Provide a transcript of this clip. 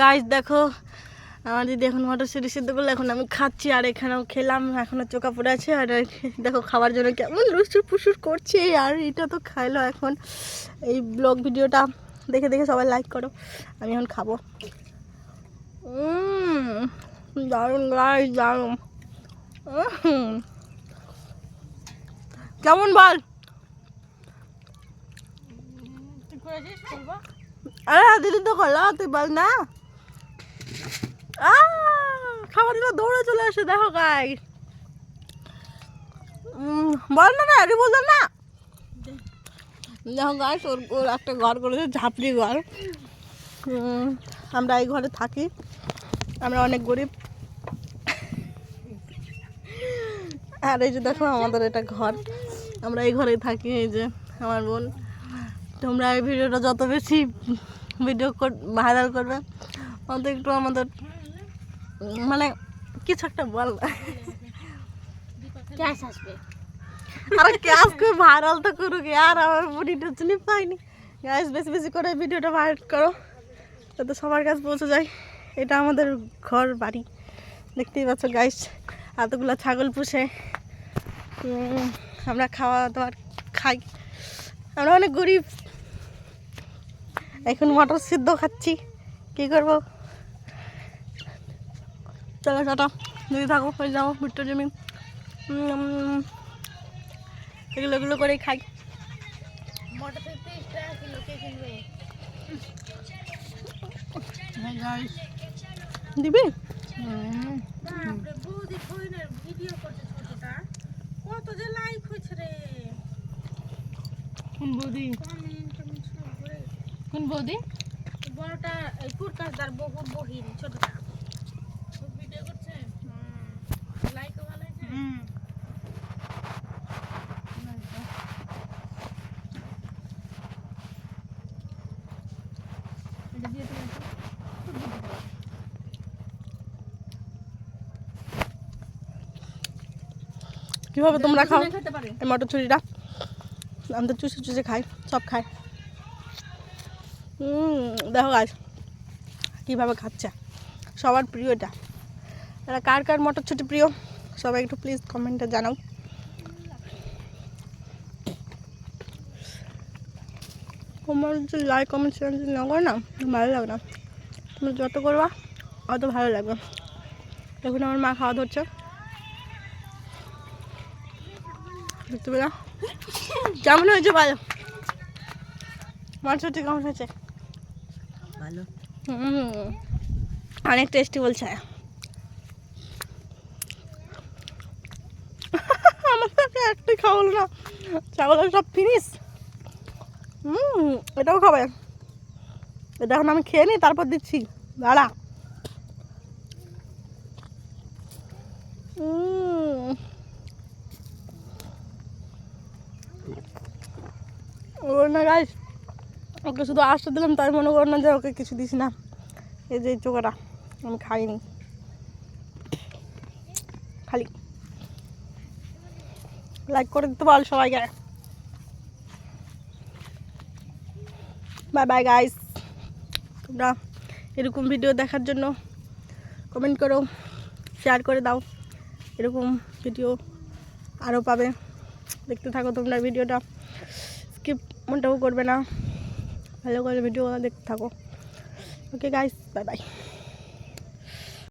Guys দেখো আমার দিদি এখন মটরশুঁটি সিদ্ধ করলো, এখন আমি খাচ্ছি আর এখানেও খেলাম, এখনো চোখা পড়ে আছে। আর দেখো খাবার জন্য কেমন লুসুর পুসুর করছে। আর এটা তো খাইলো। এখন এই ব্লগ ভিডিওটা দেখে দেখে সবাই লাইক করো। আমি এখন খাবো। দারুণ গাইস, দারুণ। কেমন বল? আরে দিদি তো করলো, তুই বল না। খাবার দিলে দৌড়ে চলে আসে। দেখো গাইস, বল না না আরে বল না। দেখো গাইস, ওর একটা ঘর করেছে, ঝাপড়ি ঘর। আমরা এই ঘরে থাকি, আমরা অনেক গরিব। আর এই যে দেখো আমাদের এটা ঘর, আমরা এই ঘরেই থাকি। এই যে আমার বোন। তোমরা এই ভিডিওটা যত বেশি ভাইরাল করবে তত একটু আমাদের মানে কিছু একটা বল ক্যাশ আসবে। আরে ক্যাশ করে ভাইরাল তো করুক। আর আমার বডিটা চিনি পাইনি। গাইস বেশি বেশি করে ভিডিওটা ভাইরাল করো যাতে সবার কাছে পৌঁছে যায়। এটা আমাদের ঘর বাড়ি, দেখতেই পাচ্ছ গাইস। এতগুলো ছাগল পুষে আমরা খাওয়া দাওয়ার খাই। আমরা অনেক গরিব। এখন মটর সিদ্ধ খাচ্ছি, কি করবো। চলো টাটা, যদি থাকো হয়ে যাবো ভিট্টো জমি। এগুলো এগুলো করেই খাই। দিবি? কত যে লাইক হয়েছে রে। কোন বৌদি? কোন বৌদি? বড়টা এই কুরকাসদার বহুত বহিন, ছোটটা ভিডিও করছে। লাইকও ভালো হয়েছে। এটা দিয়ে দিলাম। কিভাবে তোমরা খাও খেতে পারে। এই মটরছুরিটা? আমি তো চুষে চুষে খাই, সব খাই। দেখো গাছ কীভাবে খাচ্ছে। সবার প্রিয় এটা। এটা কার কার মটরছুটি প্রিয় সবাই একটু প্লিজ কমেন্টে জানাও। তোমার যদি লাইক কমেন্ট শেয়ার যদি না করে না ভালো লাগবে না। তুমি যত করবা অত ভালো লাগবে। দেখুন আমার মা খাওয়া ধরছে, দেখতে পেলা। কেমন হয়েছে ভালো? মটরশুটি কেমন হয়েছে? ভালো, অনেক টেস্টি বলছে। আমাকে একটাই খাওয়ালো না, ছাগলের সব ফিনিশ। এটাও খাবে। এটা এখন আমি খেয়ে নিই, তারপর দিচ্ছি। দাঁড়া। ওর না গাইস, ওকে শুধু আশটা দিলাম, তাই মনে করো না যে ওকে কিছু দিস না। এই যে চোখাটা আমি খাইনি, খালি লাইক করে দিতে পারো সবাইকে। Bye bye guys. তোমরা এরকম ভিডিও দেখার জন্য কমেন্ট করো, শেয়ার করে দাও। এরকম ভিডিও আরও পাবে। দেখতে থাকো তোমরা ভিডিওটা, স্কিপ মনটাও করবে না, ভালো করে ভিডিওগুলো দেখতে থাকো। Okay guys, bye bye.